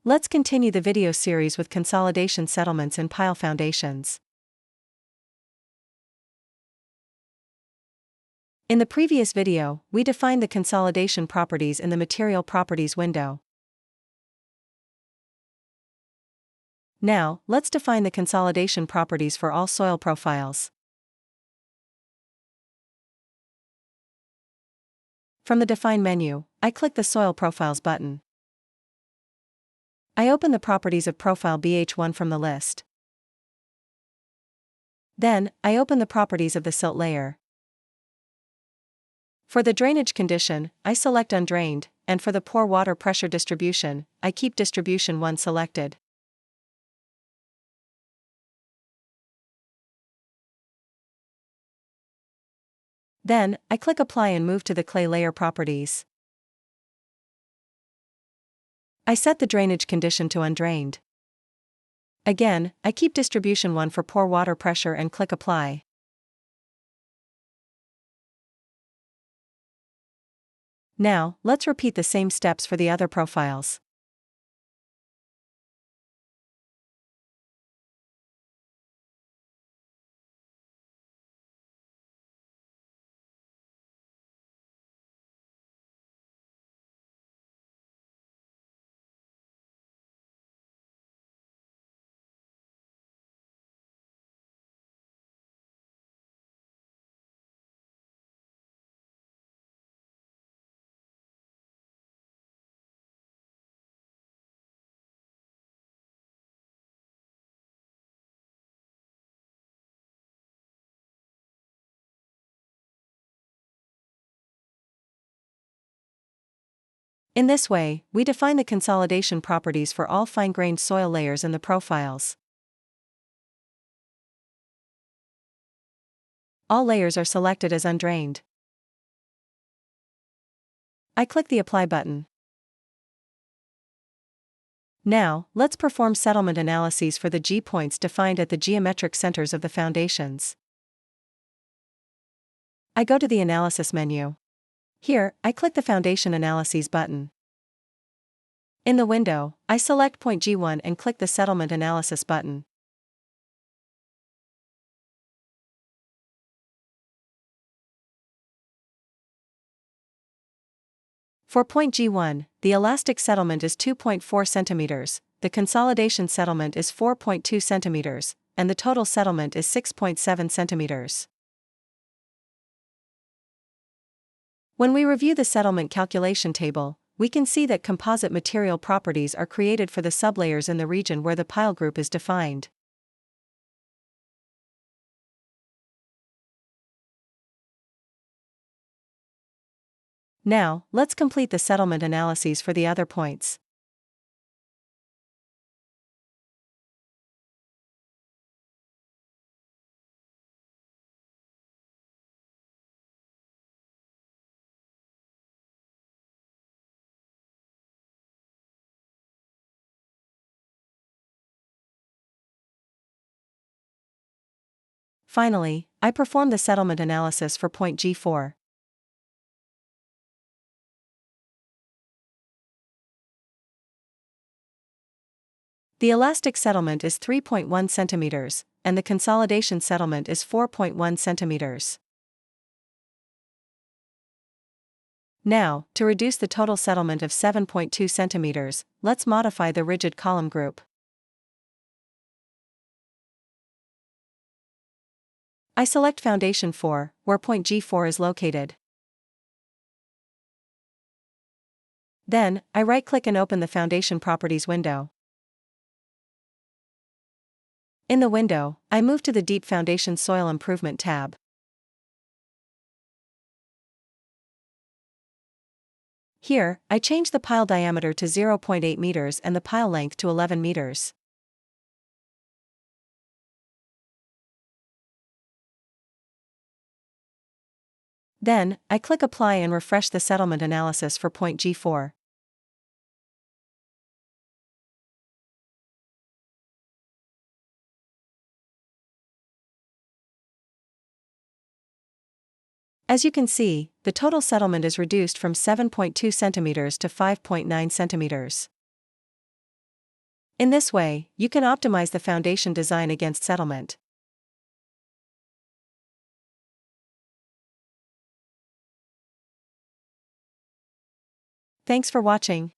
Let's continue the video series with consolidation settlements in pile foundations. In the previous video, we defined the consolidation properties in the Material Properties window. Now, let's define the consolidation properties for all soil profiles. From the Define menu, I click the Soil Profiles button. I open the properties of profile BH1 from the list. Then, I open the properties of the silt layer. For the drainage condition, I select undrained, and for the pore water pressure distribution, I keep distribution 1 selected. Then, I click Apply and move to the clay layer properties. I set the drainage condition to undrained. Again, I keep distribution 1 for pore water pressure and click Apply. Now, let's repeat the same steps for the other profiles. In this way, we define the consolidation properties for all fine-grained soil layers in the profiles. All layers are selected as undrained. I click the Apply button. Now, let's perform settlement analyses for the G-points defined at the geometric centers of the foundations. I go to the Analysis menu. Here, I click the Foundation Analyses button. In the window, I select point G1 and click the Settlement Analysis button. For point G1, the elastic settlement is 2.4 centimeters, the consolidation settlement is 4.2 centimeters, and the total settlement is 6.7 centimeters. When we review the settlement calculation table, we can see that composite material properties are created for the sublayers in the region where the pile group is defined. Now, let's complete the settlement analyses for the other points. Finally, I perform the settlement analysis for point G4. The elastic settlement is 3.1 centimeters, and the consolidation settlement is 4.1 centimeters. Now, to reduce the total settlement of 7.2 centimeters, let's modify the rigid column group. I select Foundation 4, where point G4 is located. Then, I right-click and open the Foundation Properties window. In the window, I move to the Deep Foundation Soil Improvement tab. Here, I change the pile diameter to 0.8 meters and the pile length to 11 meters. Then, I click Apply and refresh the settlement analysis for point G4. As you can see, the total settlement is reduced from 7.2 centimeters to 5.9 centimeters. In this way, you can optimize the foundation design against settlement. Thanks for watching.